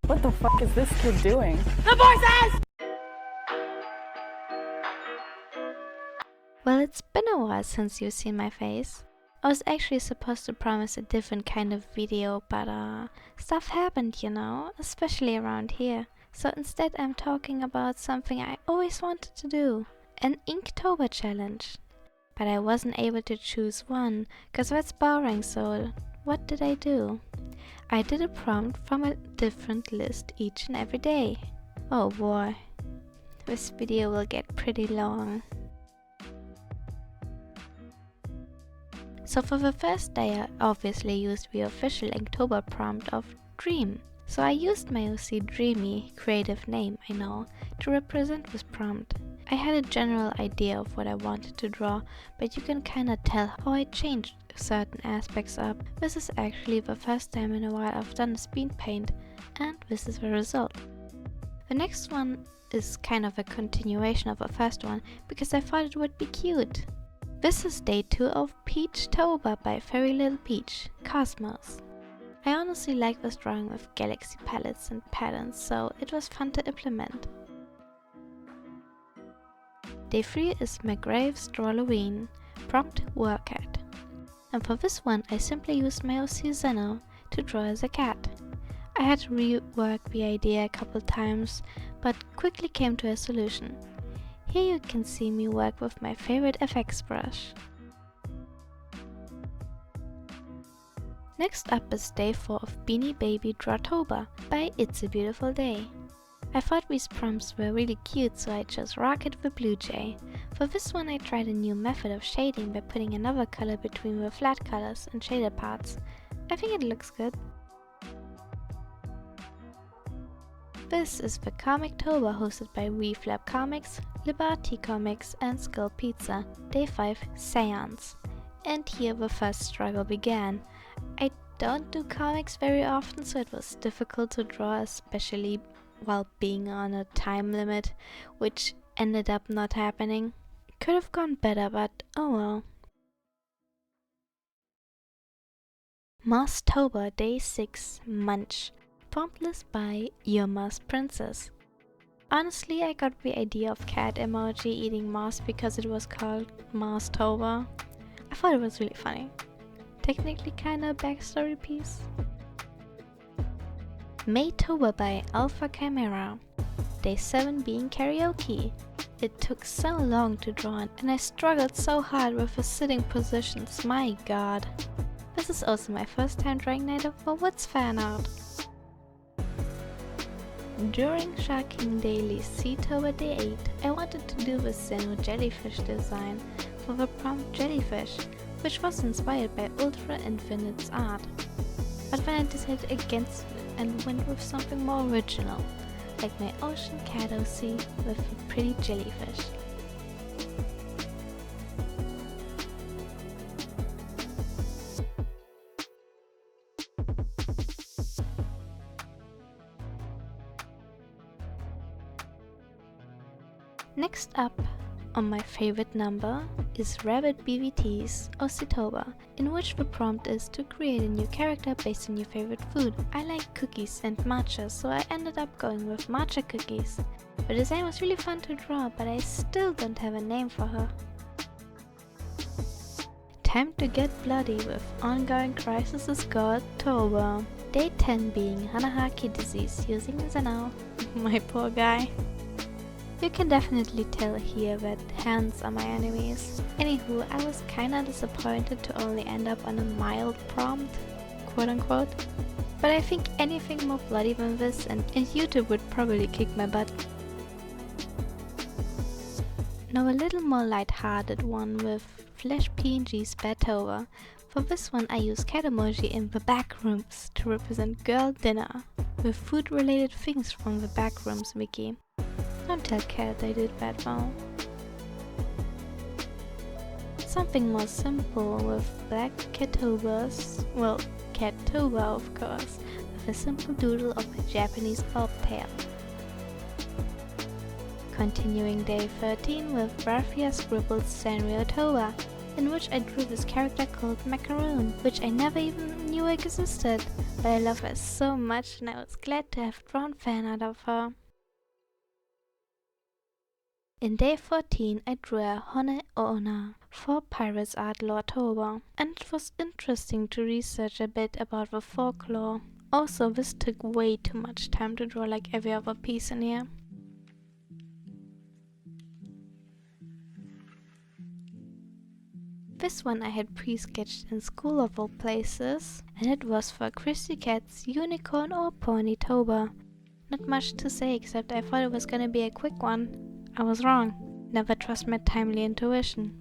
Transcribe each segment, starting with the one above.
What the fuck is this kid doing? The voices! Well, it's been a while since you've seen my face. I was actually supposed to promise a different kind of video, but stuff happened, you know, especially around here. So instead I'm talking about something I always wanted to do, an Inktober challenge. But I wasn't able to choose one, cause that's boring, so what did I do? I did a prompt from a different list each and every day. Oh boy, this video will get pretty long. So for the first day I obviously used the official Inktober prompt of Dream. So I used my OC Dreamy, creative name I know, to represent this prompt. I had a general idea of what I wanted to draw, but you can kinda tell how I changed certain aspects up. This is actually the first time in a while I've done a speedpaint, and this is the result. The next one is kind of a continuation of the first one, because I thought it would be cute. This is day 2 of Peachtober by Fairy Little Peach, Cosmos. I honestly like this drawing with galaxy palettes and patterns, so it was fun to implement. Day 3 is McGrave's Drawloween, prompt Workat. And for this one I simply used my OC Zeno to draw as a cat. I had to rework the idea a couple times, but quickly came to a solution. Here you can see me work with my favorite FX brush. Next up is day 4 of Beanie Baby Drawtober by It's a Beautiful Day. I thought these prompts were really cute, so I chose Rocket the Blue Jay. For this one I tried a new method of shading by putting another color between the flat colors and shaded parts. I think it looks good. This is the Comictober hosted by WeFlap Comics, Liberty Comics and Skull Pizza, day 5 Seance. And here the first struggle began. I don't do comics very often, so it was difficult to draw, especially while being on a time limit, which ended up not happening. Could have gone better, but oh well. Mosstober, day 6 Munch. Promptless by Your Moss Princess. Honestly, I got the idea of Cat-Emoji eating moss because it was called Mosstober. I thought it was really funny. Technically kinda a backstory piece. Maytober by Alpha Chimera. Day 7 being karaoke. It took so long to draw and I struggled so hard with the sitting positions, my god. This is also my first time drawing Night of the Woods fan art. During Shark King Daily Seatober Day 8, I wanted to do the Zeno jellyfish design for the prompt Jellyfish, which was inspired by Ultra Infinite's art. But then I decided against it and went with something more original, like my Ocean Cat OC with a pretty jellyfish. Next up on my favorite number is Rabbit BVT's Ossitober, in which the prompt is to create a new character based on your favorite food. I like cookies and matcha, so I ended up going with matcha cookies. The design was really fun to draw, but I still don't have a name for her. Time to get bloody with ongoing crisis is called Tober. Day 10 being Hanahaki disease using Zeno. My poor guy. You can definitely tell here that hands are my enemies. Anywho, I was kinda disappointed to only end up on a mild prompt, quote unquote. But I think anything more bloody than this and YouTube would probably kick my butt. Now a little more light-hearted one with Flash PNG's Batover. For this one I use Cat-Emoji in the backrooms to represent girl dinner, with food-related things from the backrooms wiki. Don't tell Cat I did that though. Something more simple with black Catobers, well, Cattober of course, with a simple doodle of a Japanese bobtail. Continuing day 13 with Raffia Scribbled Sanriotober, in which I drew this character called Macaroon, which I never even knew existed, but I love her so much and I was glad to have drawn fan art of her. In day 14 I drew a Hone Ona for Pirates Art Lortober, and it was interesting to research a bit about the folklore. Also, this took way too much time to draw like every other piece in here. This one I had pre-sketched in school of all places, and it was for Christy Cat's Unicorn or Ponytober. Not much to say except I thought it was gonna be a quick one. I was wrong. Never trust my timely intuition.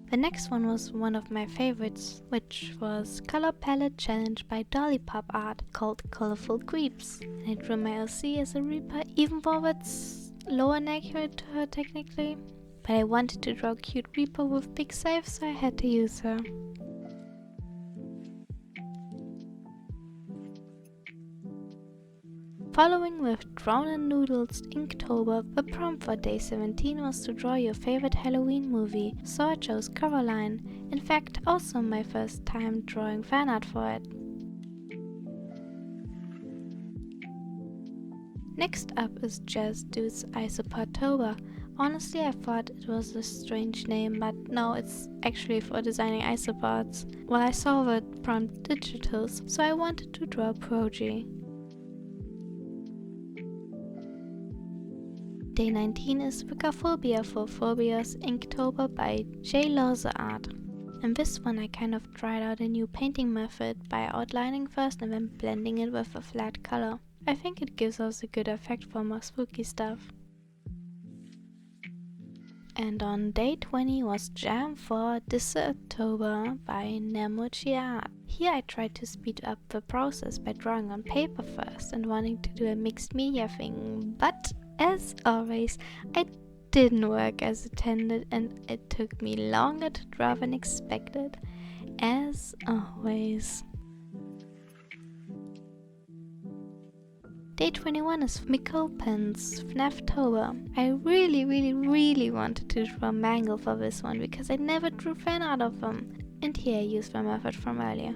The next one was one of my favorites, which was Color Palette Challenge by Dollypop Art called Colorful Creeps. And I drew my LC as a Reaper, even though it's low and accurate to her technically. But I wanted to draw a cute Reaper with big scythe, so I had to use her. Following with Drown in Noodles Inktober, the prompt for day 17 was to draw your favorite Halloween movie, so I chose Coraline. In fact, also my first time drawing fan art for it. Next up is Jazz Dude's Isopotober. Honestly, I thought it was a strange name, but no, it's actually for designing isopods. Well, I saw the prompt digitals, so I wanted to draw Proji. Day 19 is Wikiphobia for Phobia's Inktober by J. Lawser Art. In this one I kind of tried out a new painting method by outlining first and then blending it with a flat color. I think it gives us a good effect for more spooky stuff. And on day 20 was Jam for October by Nemochi Art. Here I tried to speed up the process by drawing on paper first and wanting to do a mixed media thing, but as always, it didn't work as intended and it took me longer to draw than expected. As always. Day 21 is Mikolpen's FNAFtober. I really wanted to draw Mangle for this one because I never drew fan art of them. And here I used my method from earlier.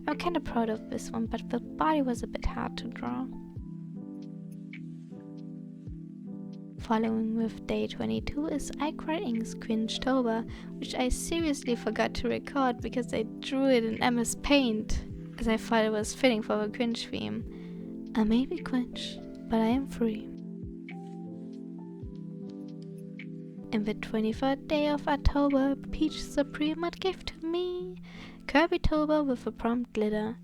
I'm kinda proud of this one, but the body was a bit hard to draw. Following with day 22 is I Cry Ink's Cringetober, which I seriously forgot to record because I drew it in MS Paint, as I thought it was fitting for the cringe theme. I may be cringe, but I am free. In the 23rd day of October, Peach Supreme Art gave to me Kirbytober with a prompt glitter.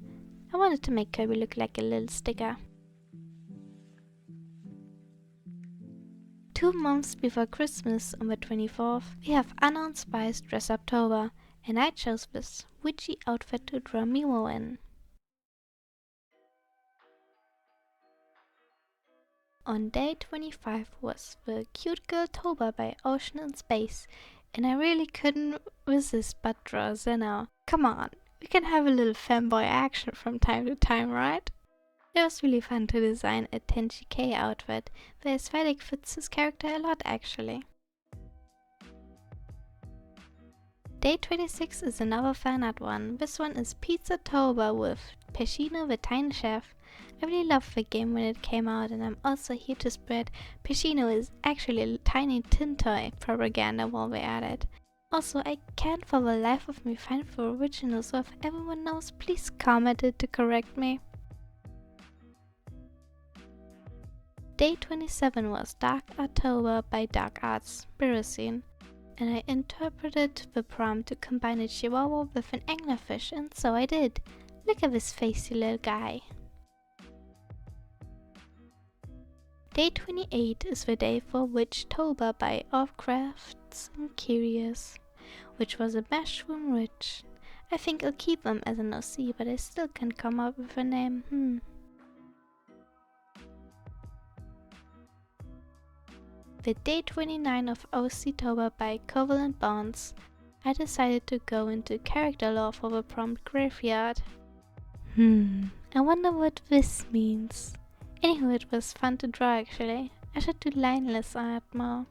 I wanted to make Kirby look like a little sticker. 2 months before Christmas, on the 24th, we have Anno and Spice Dress-Uptober, and I chose this witchy outfit to draw Mimo in. On day 25 was the Cute Girl Tober by Ocean and Space, and I really couldn't resist but draw Zeno. Come on, we can have a little fanboy action from time to time, right? It was really fun to design a Tenchi K outfit. The aesthetic fits his character a lot actually. Day 26 is another fan art one. This one is Pizzatober with Peshino the Tiny Chef. I really loved the game when it came out, and I'm also here to spread Peshino is actually a tiny tin toy propaganda while we're at it. Also, I can't for the life of me find the original, so if everyone knows, please comment it to correct me. Day 27 was Dark October by Dark Arts Spirocene, and I interpreted the prompt to combine a chihuahua with an anglerfish, and so I did. Look at this facey little guy. Day 28 is the day for Witchtober by Offcrafts and Curious, which was a mushroom witch. I think I'll keep them as an OC, but I still can't come up with a name. The day 29 of OC-tober by Covalent Bonds, I decided to go into character lore for the prompt Graveyard. I wonder what this means. Anywho, it was fun to draw actually. I should do lineless art more.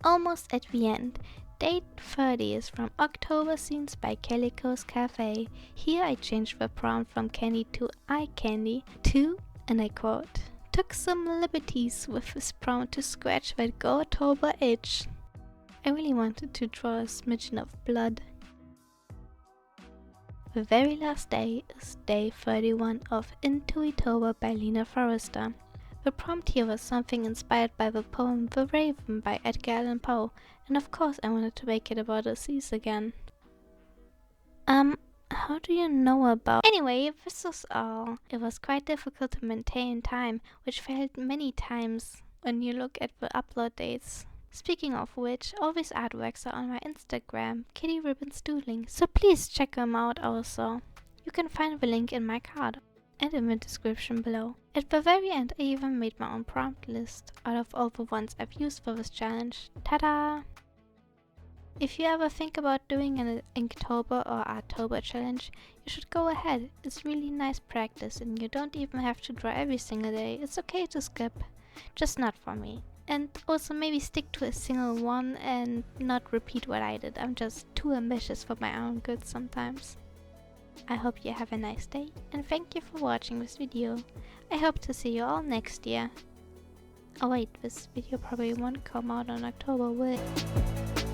almost at the end. Date 30 is from October Scenes by Calico's Cafe. Here I changed the prompt from candy to eye candy to, and I quote, "Took some liberties with this prompt to scratch that Go-Tober itch." I really wanted to draw a smidgen of blood. The very last day is day 31 of Inktober by Lena Forrester. The prompt here was something inspired by the poem The Raven by Edgar Allan Poe, and of course I wanted to make it about the seas again. How do you know about... Anyway, this was all. It was quite difficult to maintain time, which failed many times when you look at the upload dates. Speaking of which, all these artworks are on my Instagram, Kitty Ribbons Doodling, so please check them out also. You can find the link in my card and in the description below. At the very end I even made my own prompt list out of all the ones I've used for this challenge. Ta-da! If you ever think about doing an Inktober or Artober challenge, you should go ahead. It's really nice practice and you don't even have to draw every single day. It's okay to skip, just not for me. And also maybe stick to a single one and not repeat what I did. I'm just too ambitious for my own good sometimes. I hope you have a nice day and thank you for watching this video. I hope to see you all next year. Oh wait, this video probably won't come out in October, will it?